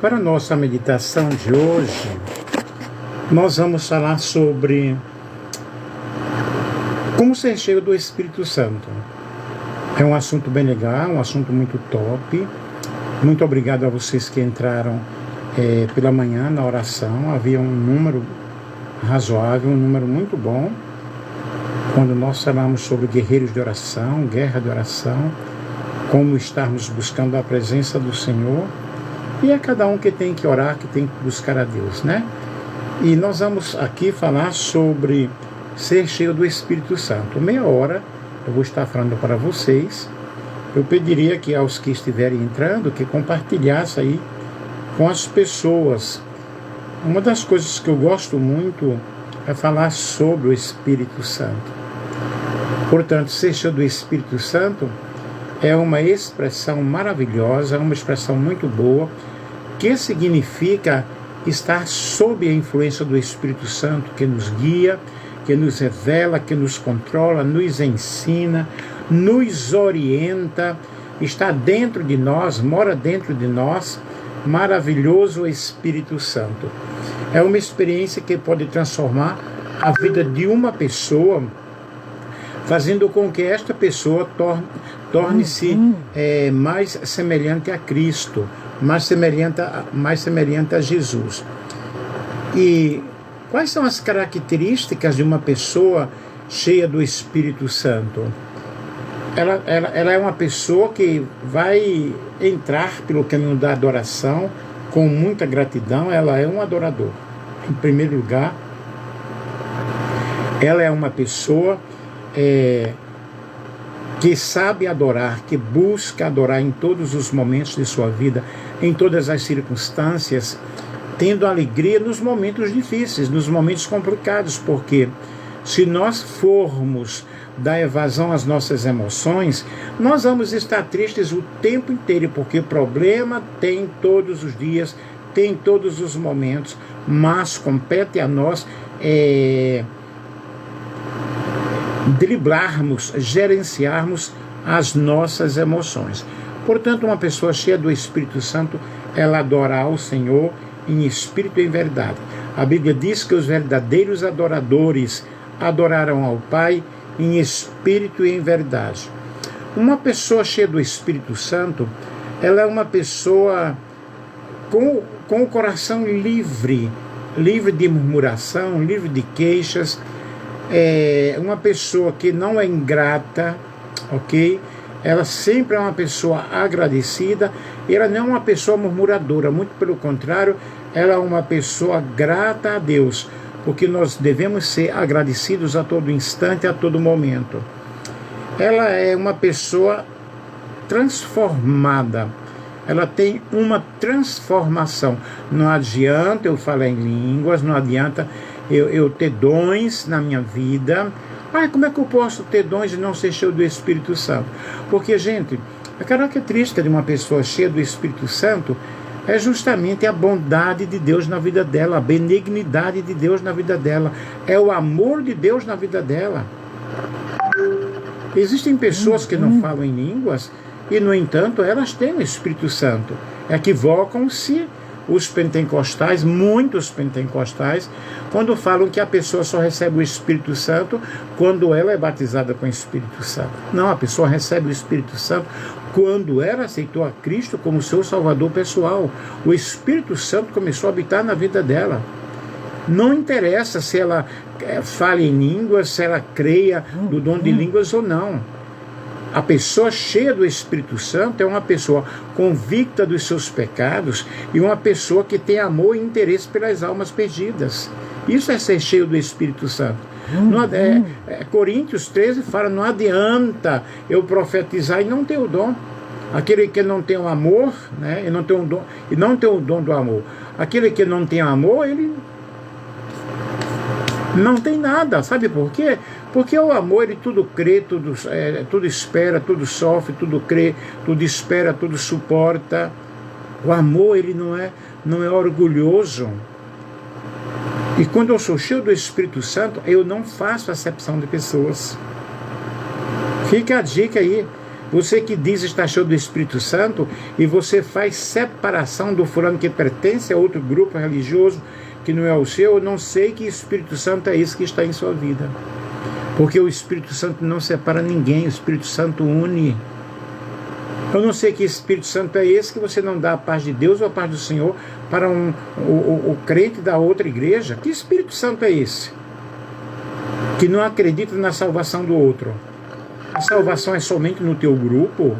Para a nossa meditação de hoje, nós vamos falar sobre como ser cheio do Espírito Santo. É um assunto bem legal, um assunto muito top. Muito obrigado a vocês que entraram pela manhã na oração. Havia um número razoável, um número muito bom, quando nós falamos sobre guerreiros de oração, guerra de oração, como estarmos buscando a presença do Senhor. E é cada um que tem que orar, que tem que buscar a Deus, né? E nós vamos aqui falar sobre ser cheio do Espírito Santo. Meia hora eu vou estar falando para vocês. Eu pediria que aos que estiverem entrando, que compartilhassem aí com as pessoas. Uma das coisas que eu gosto muito é falar sobre o Espírito Santo. Portanto, ser cheio do Espírito Santo é uma expressão maravilhosa, uma expressão muito boa, que significa estar sob a influência do Espírito Santo, que nos guia, que nos revela, que nos controla, nos ensina, nos orienta, está dentro de nós, mora dentro de nós. Maravilhoso Espírito Santo. É uma experiência que pode transformar a vida de uma pessoa, fazendo com que esta pessoa torne-se mais semelhante a Cristo, mais semelhante a Jesus. E quais são as características de uma pessoa cheia do Espírito Santo? Ela é uma pessoa que vai entrar pelo caminho da adoração com muita gratidão. Ela é um adorador. Em primeiro lugar, ela é uma pessoa que sabe adorar, que busca adorar em todos os momentos de sua vida, em todas as circunstâncias, tendo alegria nos momentos difíceis, nos momentos complicados, porque se nós formos dar evasão às nossas emoções, nós vamos estar tristes o tempo inteiro, porque problema tem todos os dias, tem todos os momentos, mas compete a nós driblarmos, gerenciarmos as nossas emoções. Portanto, uma pessoa cheia do Espírito Santo, ela adora ao Senhor em espírito e em verdade. A Bíblia diz que os verdadeiros adoradores adorarão ao Pai em espírito e em verdade. Uma pessoa cheia do Espírito Santo, ela é uma pessoa com o coração livre de murmuração, livre de queixas, uma pessoa que não é ingrata, ok? Ela sempre é uma pessoa agradecida, ela não é uma pessoa murmuradora, muito pelo contrário, ela é uma pessoa grata a Deus, porque nós devemos ser agradecidos a todo instante, a todo momento. Ela é uma pessoa transformada, ela tem uma transformação. Não adianta eu falar em línguas, não adianta eu ter dons na minha vida. Como é que eu posso ter dons e não ser cheio do Espírito Santo? Porque, gente, a característica de uma pessoa cheia do Espírito Santo é justamente a bondade de Deus na vida dela, a benignidade de Deus na vida dela, é o amor de Deus na vida dela. Existem pessoas que não falam em línguas e, no entanto, elas têm o Espírito Santo. Equivocam-se os pentecostais, muitos pentecostais, quando falam que a pessoa só recebe o Espírito Santo quando ela é batizada com o Espírito Santo. Não, a pessoa recebe o Espírito Santo quando ela aceitou a Cristo como seu Salvador pessoal. O Espírito Santo começou a habitar na vida dela. Não interessa se ela fale em línguas, se ela creia no dom de línguas ou não. A pessoa cheia do Espírito Santo é uma pessoa convicta dos seus pecados e uma pessoa que tem amor e interesse pelas almas perdidas. Isso é ser cheio do Espírito Santo. Coríntios 13 fala, não adianta eu profetizar e não ter o dom. Aquele que não tem o amor, né, e não tem o dom do amor. Aquele que não tem amor, ele não tem nada. Sabe por quê? Porque o amor, ele tudo crê, tudo espera, tudo sofre, tudo crê, tudo espera, tudo suporta. O amor, ele não é orgulhoso. E quando eu sou cheio do Espírito Santo, eu não faço acepção de pessoas. Fica a dica aí. Você que diz estar cheio do Espírito Santo e você faz separação do fulano que pertence a outro grupo religioso que não é o seu, eu não sei que Espírito Santo é esse que está em sua vida. Porque o Espírito Santo não separa ninguém, o Espírito Santo une. Eu não sei que Espírito Santo é esse que você não dá a paz de Deus ou a paz do Senhor para o crente da outra igreja. Que Espírito Santo é esse? Que não acredita na salvação do outro. A salvação é somente no teu grupo?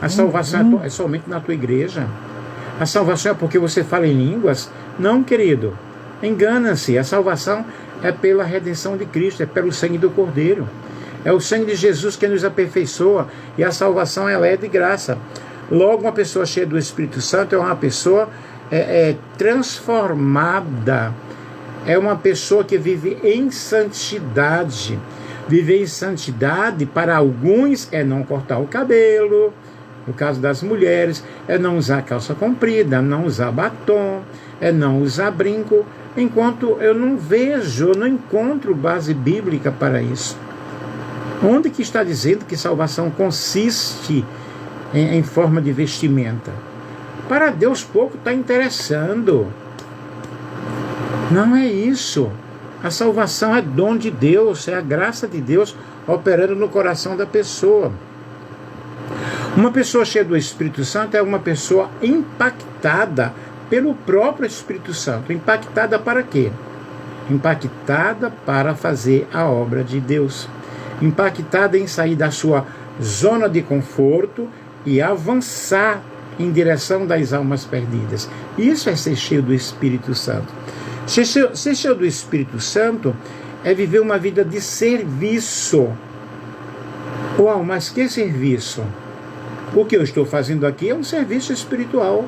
A salvação é somente na tua igreja? A salvação é porque você fala em línguas? Não, querido. Engana-se. A salvação é pela redenção de Cristo, é pelo sangue do Cordeiro. É o sangue de Jesus que nos aperfeiçoa, e a salvação ela é de graça. Logo, uma pessoa cheia do Espírito Santo é uma pessoa transformada. É uma pessoa que vive em santidade. Viver em santidade, para alguns, é não cortar o cabelo. No caso das mulheres, é não usar calça comprida, não usar batom, é não usar brinco. Enquanto eu não encontro base bíblica para isso. Onde que está dizendo que salvação consiste em forma de vestimenta? Para Deus pouco está interessando. Não é isso. A salvação é dom de Deus, é a graça de Deus operando no coração da pessoa. Uma pessoa cheia do Espírito Santo é uma pessoa impactada pelo próprio Espírito Santo. Impactada para quê? Impactada para fazer a obra de Deus. Impactada em sair da sua zona de conforto e avançar em direção das almas perdidas. Isso é ser cheio do Espírito Santo. Ser cheio do Espírito Santo é viver uma vida de serviço. Uau, mas que serviço? O que eu estou fazendo aqui é um serviço espiritual.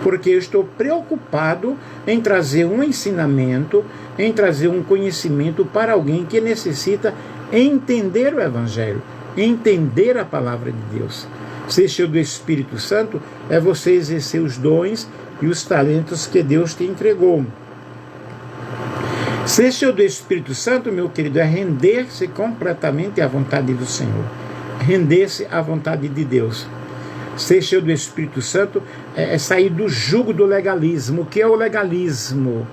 Porque eu estou preocupado em trazer um ensinamento, em trazer um conhecimento para alguém que necessita entender o Evangelho, entender a palavra de Deus. Ser cheio do Espírito Santo é você exercer os dons e os talentos que Deus te entregou. Ser cheio do Espírito Santo, meu querido, é render-se completamente à vontade do Senhor, render-se à vontade de Deus. Ser cheio do Espírito Santo é sair do jugo do legalismo. O que é o legalismo?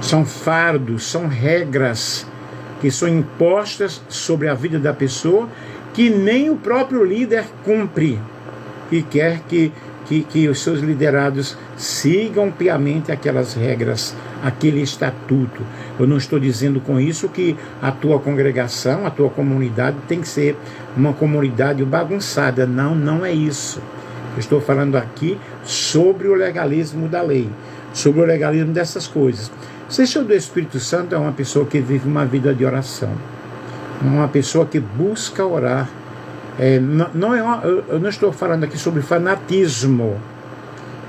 São fardos, são regras que são impostas sobre a vida da pessoa que nem o próprio líder cumpre e quer que os seus liderados sigam piamente aquelas regras, aquele estatuto. Eu não estou dizendo com isso que a tua congregação, a tua comunidade tem que ser uma comunidade bagunçada. Não, não é isso. Eu estou falando aqui sobre o legalismo da lei, sobre o legalismo dessas coisas. Ser cheio do Espírito Santo é uma pessoa que vive uma vida de oração, uma pessoa que busca orar. Eu não estou falando aqui sobre fanatismo,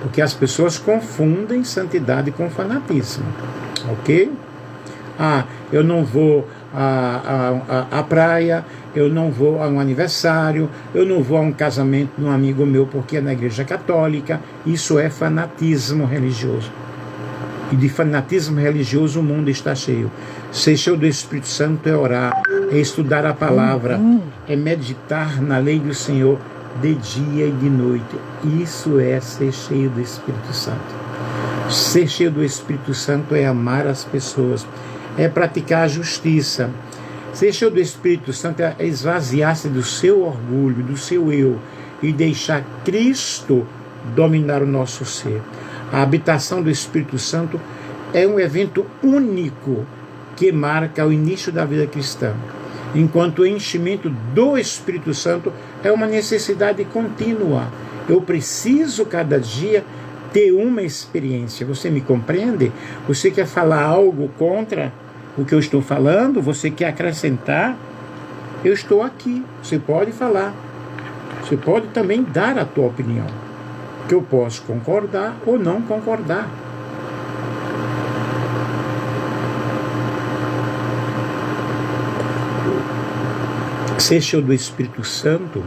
porque as pessoas confundem santidade com fanatismo, ok? Eu não vou à praia, eu não vou a um aniversário, eu não vou a um casamento de um amigo meu porque é na igreja católica. Isso é fanatismo religioso. E de fanatismo religioso o mundo está cheio. Ser cheio do Espírito Santo é orar, é estudar a palavra, é meditar na lei do Senhor de dia e de noite. Isso é ser cheio do Espírito Santo. Ser cheio do Espírito Santo é amar as pessoas, é praticar a justiça. Ser cheio do Espírito Santo é esvaziar-se do seu orgulho, do seu eu, e deixar Cristo dominar o nosso ser. A habitação do Espírito Santo é um evento único que marca o início da vida cristã, enquanto o enchimento do Espírito Santo é uma necessidade contínua. Eu preciso cada dia ter uma experiência. Você me compreende? Você quer falar algo contra o que eu estou falando? Você quer acrescentar? Eu estou aqui. Você pode falar. Você pode também dar a tua opinião, que eu posso concordar ou não concordar. Ser cheio do Espírito Santo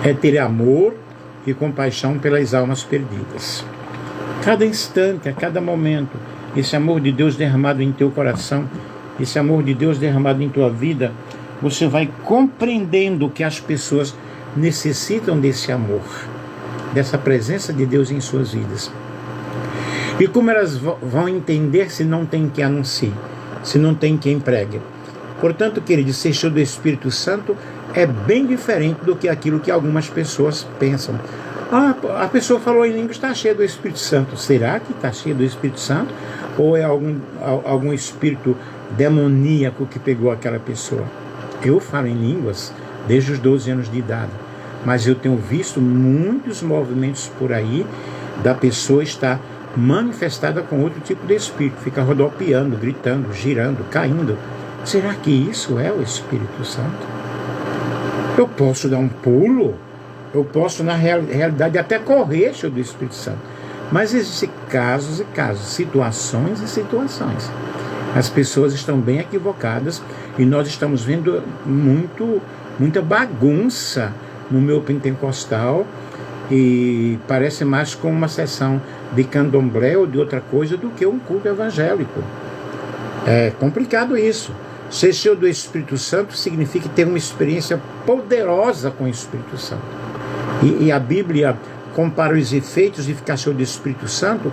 é ter amor e compaixão pelas almas perdidas. Cada instante, a cada momento, esse amor de Deus derramado em teu coração, esse amor de Deus derramado em tua vida, você vai compreendendo que as pessoas necessitam desse amor, dessa presença de Deus em suas vidas. E como elas vão entender se não tem quem anuncie, se não tem quem pregue? Portanto, querido, ser cheio do Espírito Santo é bem diferente do que aquilo que algumas pessoas pensam. A pessoa falou em línguas, está cheia do Espírito Santo. Será que está cheia do Espírito Santo? Ou é algum espírito demoníaco que pegou aquela pessoa? Eu falo em línguas desde os 12 anos de idade, mas eu tenho visto muitos movimentos por aí da pessoa estar manifestada com outro tipo de espírito, fica rodopiando, gritando, girando, caindo. Será que isso é o Espírito Santo? Eu posso dar um pulo, eu posso na realidade até correr cheio do Espírito Santo, mas existem casos e casos, situações e situações. As pessoas estão bem equivocadas e nós estamos vendo muita bagunça no meio pentecostal, e parece mais como uma sessão de candomblé ou de outra coisa do que um culto evangélico. É complicado isso. Ser cheio do Espírito Santo significa ter uma experiência poderosa com o Espírito Santo. E a Bíblia compara os efeitos de ficar cheio do Espírito Santo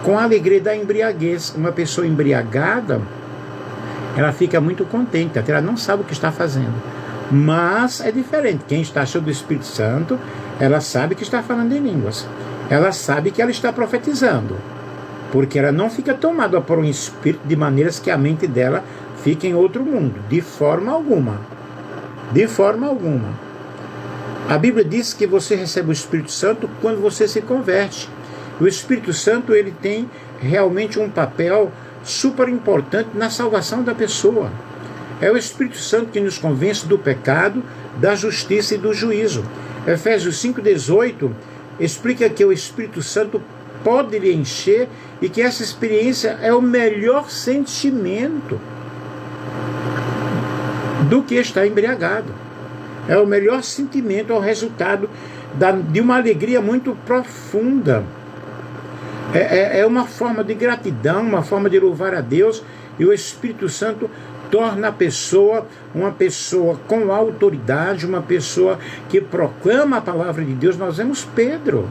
com a alegria da embriaguez. Uma pessoa embriagada, ela fica muito contente, até ela não sabe o que está fazendo. Mas é diferente. Quem está cheio do Espírito Santo, ela sabe que está falando em línguas. Ela sabe que ela está profetizando. Porque ela não fica tomada por um espírito de maneiras que a mente dela fica em outro mundo. De forma alguma. De forma alguma. A Bíblia diz que você recebe o Espírito Santo quando você se converte. O Espírito Santo, ele tem realmente um papel super importante na salvação da pessoa. É o Espírito Santo que nos convence do pecado, da justiça e do juízo. Efésios 5,18 explica que o Espírito Santo pode lhe encher e que essa experiência é o melhor sentimento do que estar embriagado. É o melhor sentimento, é o resultado de uma alegria muito profunda. É uma forma de gratidão, uma forma de louvar a Deus, e o Espírito Santo torna a pessoa uma pessoa com autoridade, uma pessoa que proclama a palavra de Deus. Nós vemos Pedro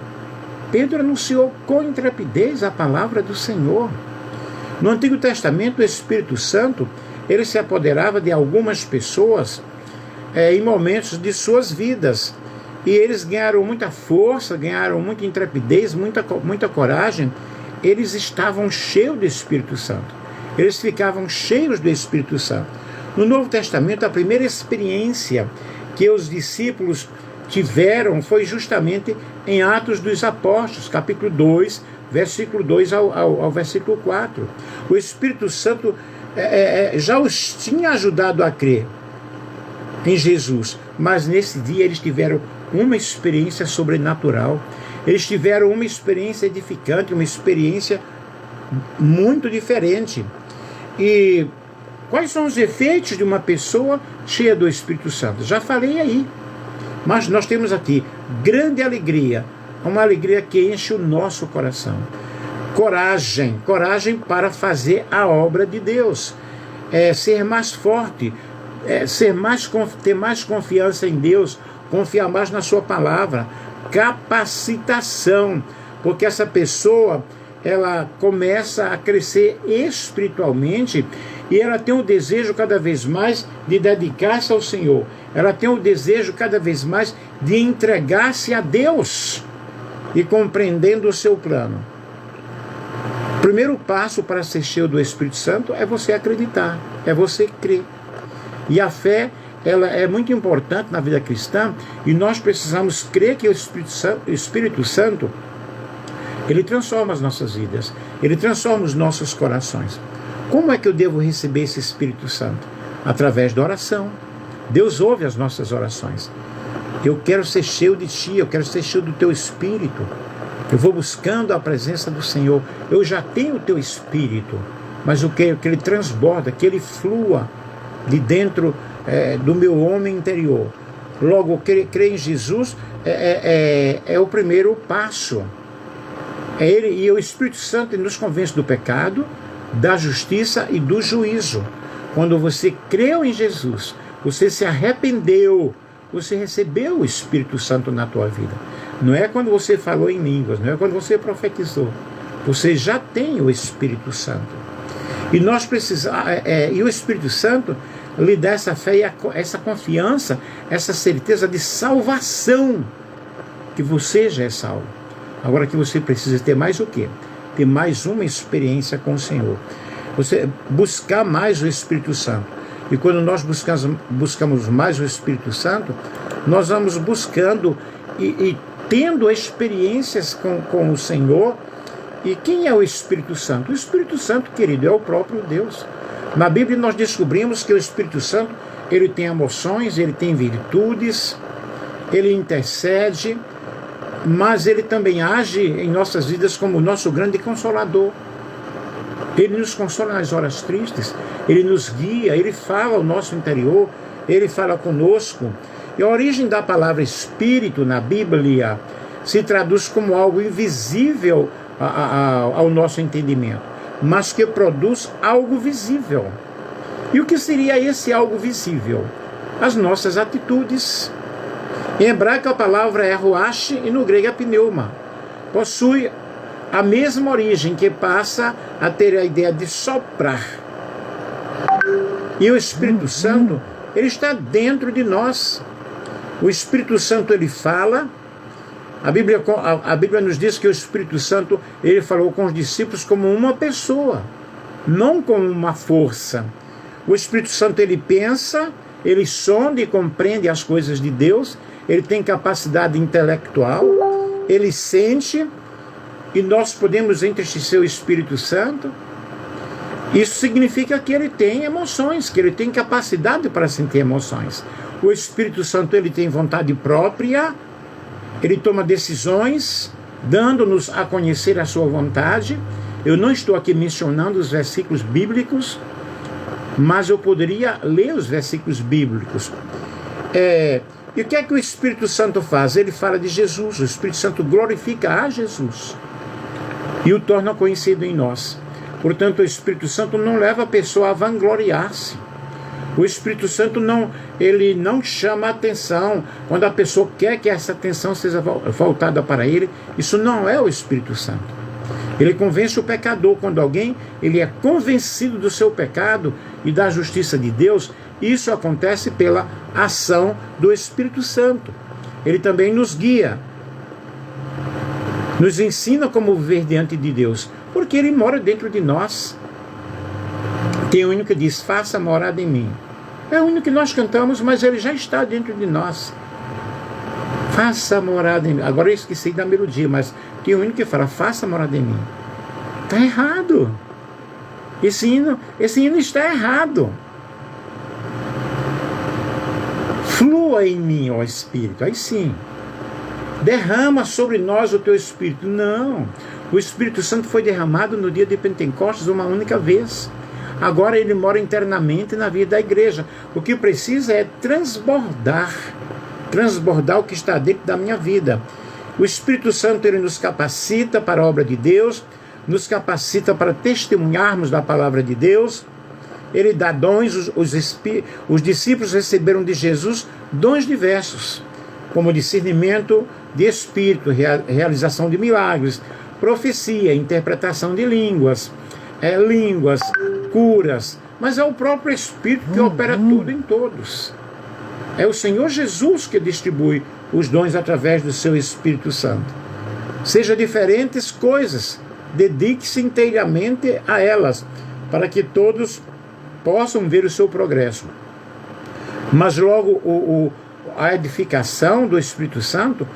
anunciou com intrepidez a palavra do Senhor. No Antigo Testamento, o Espírito Santo, ele se apoderava de algumas pessoas em momentos de suas vidas, e eles ganharam muita força, ganharam muita intrepidez, muita coragem. Eles estavam cheios do Espírito Santo. Eles ficavam cheios do Espírito Santo. No Novo Testamento, a primeira experiência que os discípulos tiveram foi justamente em Atos dos Apóstolos, capítulo 2, versículo 2 ao versículo 4. O Espírito Santo já os tinha ajudado a crer em Jesus, mas nesse dia eles tiveram uma experiência sobrenatural, eles tiveram uma experiência edificante, uma experiência muito diferente. E quais são os efeitos de uma pessoa cheia do Espírito Santo? Já falei aí, mas nós temos aqui grande alegria, uma alegria que enche o nosso coração. Coragem para fazer a obra de Deus, ser mais forte, ter mais confiança em Deus, confiar mais na sua palavra, capacitação, porque essa pessoa, ela começa a crescer espiritualmente e ela tem o desejo cada vez mais de dedicar-se ao Senhor. Ela tem o desejo cada vez mais de entregar-se a Deus e compreendendo o seu plano. O primeiro passo para ser cheio do Espírito Santo é você acreditar, é você crer. E a fé, ela é muito importante na vida cristã, e nós precisamos crer que o Espírito Santo, ele transforma as nossas vidas, ele transforma os nossos corações. Como é que eu devo receber esse Espírito Santo? Através da oração. Deus ouve as nossas orações. Eu quero ser cheio de Ti, eu quero ser cheio do Teu Espírito. Eu vou buscando a presença do Senhor. Eu já tenho o Teu Espírito, mas eu quero que Ele transborda, que Ele flua de dentro do meu homem interior. Logo, crer em Jesus é o primeiro passo. É Ele, e o Espírito Santo nos convence do pecado, da justiça e do juízo. Quando você creu em Jesus, você se arrependeu, você recebeu o Espírito Santo na tua vida. Não é quando você falou em línguas, não é quando você profetizou. Você já tem o Espírito Santo. E nós precisamos, e o Espírito Santo lhe dá essa fé, essa confiança, essa certeza de salvação, que você já é salvo. Agora que você precisa ter mais o quê? Ter mais uma experiência com o Senhor. Você buscar mais o Espírito Santo. E quando nós buscamos mais o Espírito Santo, nós vamos buscando e tendo experiências com o Senhor. E quem é o Espírito Santo? O Espírito Santo, querido, é o próprio Deus. Na Bíblia nós descobrimos que o Espírito Santo, ele tem emoções, ele tem virtudes, ele intercede, mas ele também age em nossas vidas como o nosso grande consolador. Ele nos consola nas horas tristes, ele nos guia, ele fala ao nosso interior, ele fala conosco. E a origem da palavra Espírito na Bíblia se traduz como algo invisível ao nosso entendimento, mas que produz algo visível. E o que seria esse algo visível? As nossas atitudes. Em hebraico a palavra é ruach e no grego é pneuma. Possui a mesma origem, que passa a ter a ideia de soprar. E o Espírito Santo, ele está dentro de nós. O Espírito Santo, ele fala. A Bíblia nos diz que o Espírito Santo, ele falou com os discípulos como uma pessoa, não como uma força. O Espírito Santo, ele pensa, ele sonda e compreende as coisas de Deus, ele tem capacidade intelectual, ele sente, e nós podemos entristecer o Espírito Santo. Isso significa que ele tem emoções, que ele tem capacidade para sentir emoções. O Espírito Santo, ele tem vontade própria, ele toma decisões, dando-nos a conhecer a sua vontade. Eu não estou aqui mencionando os versículos bíblicos, mas eu poderia ler os versículos bíblicos. E o que é que o Espírito Santo faz? Ele fala de Jesus. O Espírito Santo glorifica a Jesus e o torna conhecido em nós. Portanto, o Espírito Santo não leva a pessoa a vangloriar-se. O Espírito Santo ele não chama a atenção quando a pessoa quer que essa atenção seja voltada para ele. Isso não é o Espírito Santo. Ele convence o pecador. Quando alguém ele é convencido do seu pecado e da justiça de Deus, isso acontece pela ação do Espírito Santo. Ele também nos guia, nos ensina como viver diante de Deus, porque ele mora dentro de nós. Tem o único que diz: faça morada em mim. É o único que nós cantamos, mas ele já está dentro de nós. Faça morada em mim. Agora eu esqueci da melodia, mas tem o único que fala: faça morada em mim. Está errado. Esse hino está errado. Flua em mim, ó Espírito. Aí sim. Derrama sobre nós o teu Espírito. Não. O Espírito Santo foi derramado no dia de Pentecostes uma única vez. Agora ele mora internamente na vida da igreja. O que precisa é transbordar o que está dentro da minha vida. O Espírito Santo, ele nos capacita para a obra de Deus, nos capacita para testemunharmos da palavra de Deus. Ele dá dons. Os discípulos receberam de Jesus dons diversos, como discernimento de espírito, realização de milagres, profecia, interpretação de línguas, curas, mas é o próprio Espírito que opera tudo em todos. É o Senhor Jesus que distribui os dons através do seu Espírito Santo. Seja diferentes coisas, dedique-se inteiramente a elas, para que todos possam ver o seu progresso. Mas logo a edificação do Espírito Santo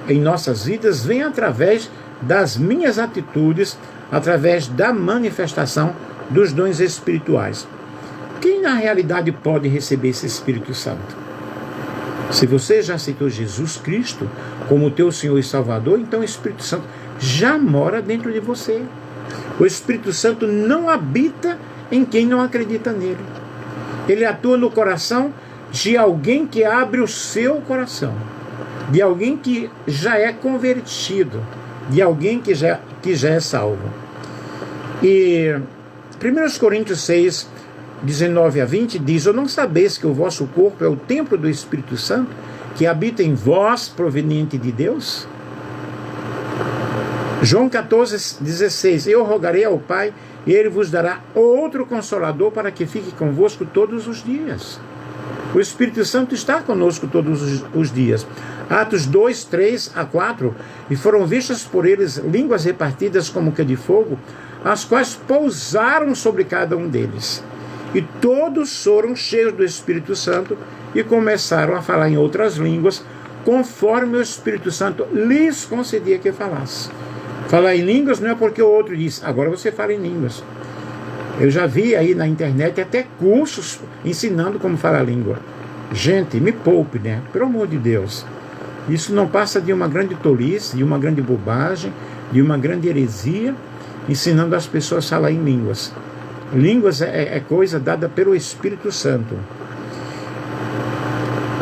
em nossas vidas vem através das minhas atitudes, através da manifestação dos dons espirituais. Quem na realidade pode receber esse Espírito Santo? Se você já aceitou Jesus Cristo como teu Senhor e Salvador, então o Espírito Santo já mora dentro de você. O Espírito Santo não habita em quem não acredita nele. Ele atua no coração de alguém que abre o seu coração, de alguém que já é convertido, de alguém que já é salvo. E 1 Coríntios 6, 19 a 20 diz: ou não sabeis que o vosso corpo é o templo do Espírito Santo, que habita em vós, proveniente de Deus? João 14, 16: eu rogarei ao Pai, e Ele vos dará outro Consolador para que fique convosco todos os dias. O Espírito Santo está conosco todos os dias. Atos 2, 3 a 4: e foram vistas por eles línguas repartidas como que de fogo, as quais pousaram sobre cada um deles. E todos foram cheios do Espírito Santo e começaram a falar em outras línguas, conforme o Espírito Santo lhes concedia que falasse. Falar em línguas não é porque o outro diz: agora você fala em línguas. Eu já vi aí na internet até cursos ensinando como falar a língua. Gente, me poupe, né? Pelo amor de Deus. Isso não passa de uma grande tolice, de uma grande bobagem, de uma grande heresia, ensinando as pessoas a falar em línguas. Línguas é coisa dada pelo Espírito Santo.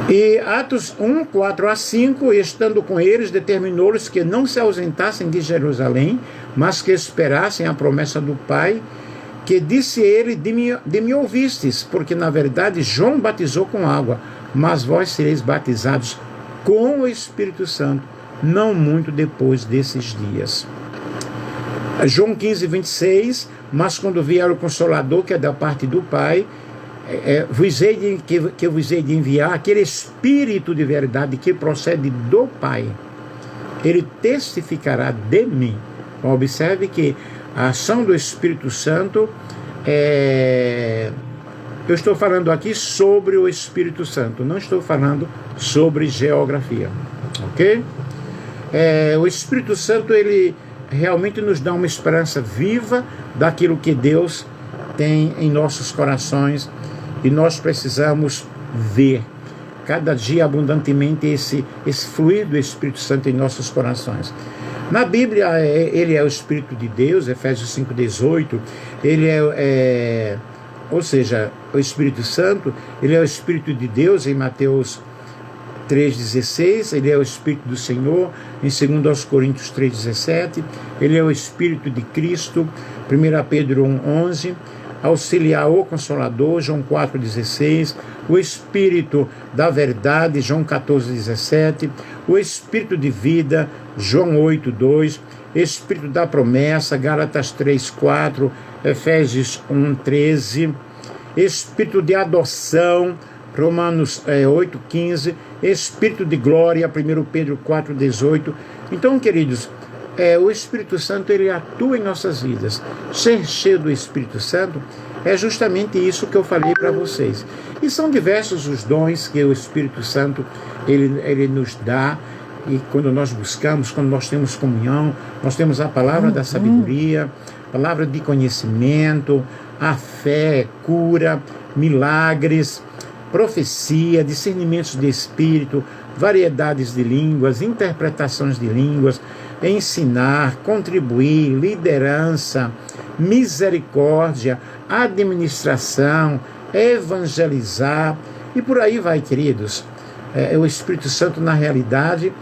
E Atos 1, 4 a 5: estando com eles, determinou-lhes que não se ausentassem de Jerusalém, mas que esperassem a promessa do Pai, que disse ele: de me ouvistes, porque na verdade João batizou com água, mas vós sereis batizados com o Espírito Santo, não muito depois desses dias. João 15, 26: mas quando vier o Consolador, que é da parte do Pai, que vos hei de enviar, aquele Espírito de verdade que procede do Pai, ele testificará de mim. Observe que a ação do Espírito Santo, eu estou falando aqui sobre o Espírito Santo, não estou falando sobre geografia, ok? O Espírito Santo, ele realmente nos dá uma esperança viva daquilo que Deus tem em nossos corações, e nós precisamos ver cada dia abundantemente esse fluir do Espírito Santo em nossos corações. Na Bíblia, ele é o Espírito de Deus, Efésios 5,18, ele ou seja, o Espírito Santo, ele é o Espírito de Deus em Mateus 3,16, ele é o Espírito do Senhor em 2 Coríntios 3,17, ele é o Espírito de Cristo, 1 Pedro 1,11, auxiliar o Consolador, João 4,16, o Espírito da Verdade, João 14,17, o Espírito de Vida, João 8,2, Espírito da Promessa, Gálatas 3,4, Efésios 1,13, Espírito de Adoção, Romanos 8,15, Espírito de Glória, 1 Pedro 4,18. Então, queridos, o Espírito Santo, ele atua em nossas vidas. Ser cheio do Espírito Santo é justamente isso que eu falei para vocês. E são diversos os dons que o Espírito Santo ele nos dá. E quando nós buscamos, quando nós temos comunhão, nós temos a palavra da sabedoria, palavra de conhecimento, a fé, cura, milagres, profecia, discernimentos de espírito, variedades de línguas, interpretações de línguas, ensinar, contribuir, liderança, misericórdia, administração, evangelizar, e por aí vai, queridos. O Espírito Santo, na realidade,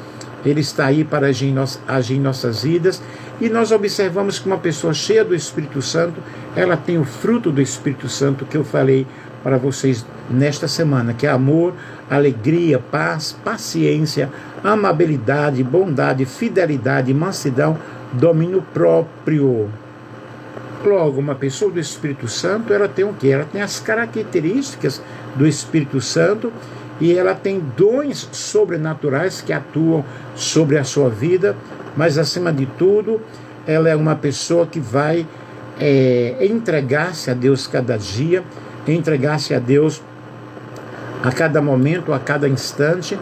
ele está aí para agir em nossas vidas, e nós observamos que uma pessoa cheia do Espírito Santo, ela tem o fruto do Espírito Santo que eu falei para vocês nesta semana, que é amor, alegria, paz, paciência, amabilidade, bondade, fidelidade, mansidão, domínio próprio. Logo, uma pessoa do Espírito Santo, ela tem o quê? Ela tem as características do Espírito Santo, e ela tem dons sobrenaturais que atuam sobre a sua vida, mas acima de tudo, ela é uma pessoa que vai entregar-se a Deus cada dia, entregar-se a Deus a cada momento, a cada instante.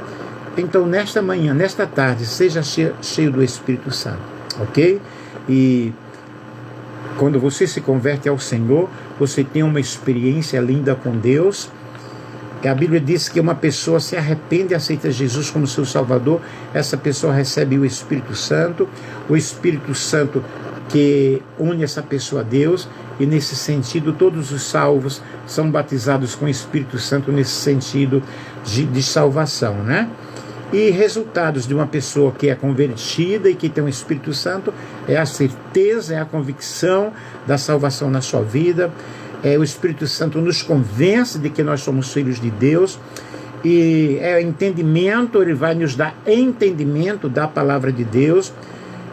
Então, nesta manhã, nesta tarde, seja cheio do Espírito Santo, ok? E quando você se converte ao Senhor, você tem uma experiência linda com Deus. A Bíblia diz que uma pessoa se arrepende e aceita Jesus como seu Salvador, essa pessoa recebe o Espírito Santo que une essa pessoa a Deus, e nesse sentido todos os salvos são batizados com o Espírito Santo nesse sentido de salvação, né? E resultados de uma pessoa que é convertida e que tem o Espírito Santo é a certeza, é a convicção da salvação na sua vida, O Espírito Santo nos convence de que nós somos filhos de Deus, e entendimento, ele vai nos dar entendimento da palavra de Deus,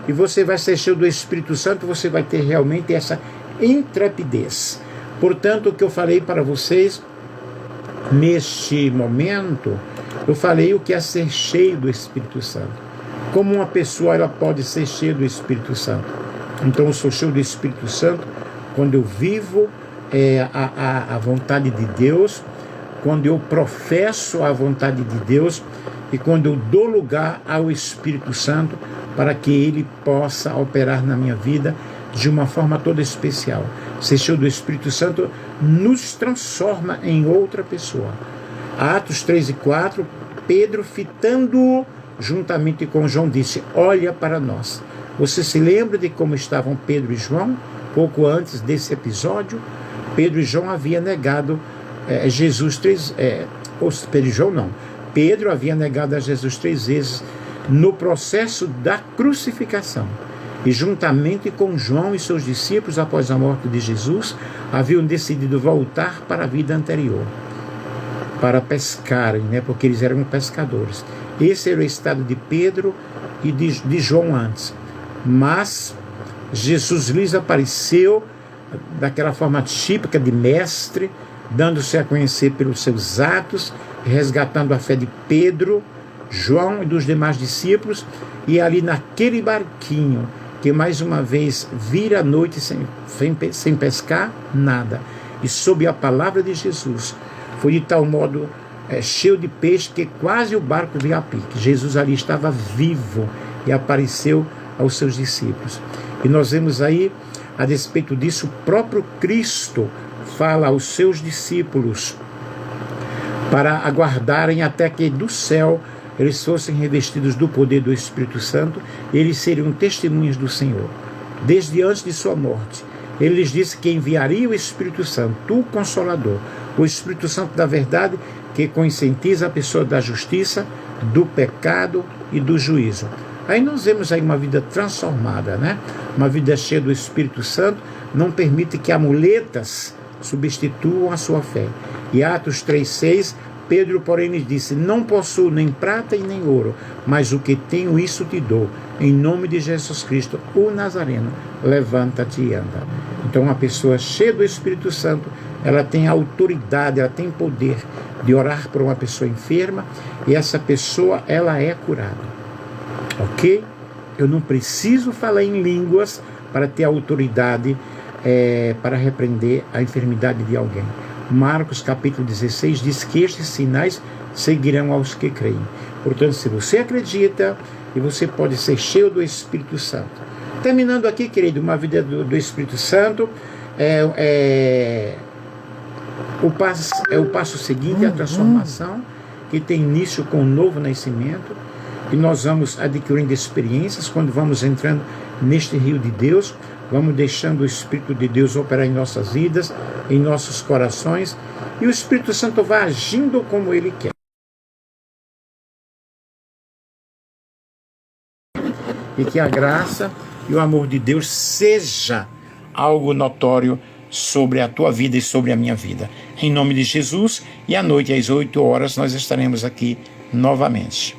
e você vai ser cheio do Espírito Santo, você vai ter realmente essa intrepidez. Portanto, o que eu falei para vocês neste momento, eu falei o que é ser cheio do Espírito Santo. Como uma pessoa ela pode ser cheia do Espírito Santo? Então eu sou cheio do Espírito Santo quando eu vivo a vontade de Deus, quando eu professo a vontade de Deus e quando eu dou lugar ao Espírito Santo para que ele possa operar na minha vida de uma forma toda especial. Ser cheio do Espírito Santo nos transforma em outra pessoa. Atos 3 e 4, Pedro, fitando-o juntamente com João, disse: olha para nós. Você se lembra de como estavam Pedro e João? Pouco antes desse episódio, Pedro e João haviam negado Jesus Pedro e João não. Pedro havia negado a Jesus 3 vezes no processo da crucificação. E juntamente com João e seus discípulos, após a morte de Jesus, haviam decidido voltar para a vida anterior, para pescarem, porque eles eram pescadores. Esse era o estado de Pedro e de João antes. Mas Jesus lhes apareceu daquela forma típica de mestre, dando-se a conhecer pelos seus atos, resgatando a fé de Pedro, João e dos demais discípulos, e ali naquele barquinho, que mais uma vez vira a noite sem pescar nada, e sob a palavra de Jesus, foi de tal modo cheio de peixe que quase o barco veio a pique. Jesus ali estava vivo e apareceu aos seus discípulos. E nós vemos aí, a despeito disso, o próprio Cristo fala aos seus discípulos para aguardarem até que do céu eles fossem revestidos do poder do Espírito Santo, e eles seriam testemunhas do Senhor, desde antes de sua morte. Ele lhes disse que enviaria o Espírito Santo, o Consolador, o Espírito Santo da verdade, que conscientiza a pessoa da justiça, do pecado e do juízo. Aí nós vemos aí uma vida transformada, Uma vida cheia do Espírito Santo não permite que amuletas substituam a sua fé. E Atos 3,6, Pedro, porém, lhes disse: não possuo nem prata e nem ouro, mas o que tenho, isso te dou. Em nome de Jesus Cristo, o Nazareno, levanta-te e anda. Então, uma pessoa cheia do Espírito Santo, ela tem autoridade, ela tem poder de orar por uma pessoa enferma, e essa pessoa, ela é curada. Ok? Eu não preciso falar em línguas para ter autoridade para repreender a enfermidade de alguém. Marcos capítulo 16 diz que estes sinais seguirão aos que creem. Portanto, se você acredita, e você pode ser cheio do Espírito Santo. Terminando aqui, querido, uma vida do Espírito Santo, o passo seguinte é a transformação, que tem início com o novo nascimento, e nós vamos adquirindo experiências quando vamos entrando neste rio de Deus, vamos deixando o Espírito de Deus operar em nossas vidas, em nossos corações, e o Espírito Santo vai agindo como Ele quer. E que a graça e o amor de Deus seja algo notório sobre a tua vida e sobre a minha vida. Em nome de Jesus, e à noite às 8 horas nós estaremos aqui novamente.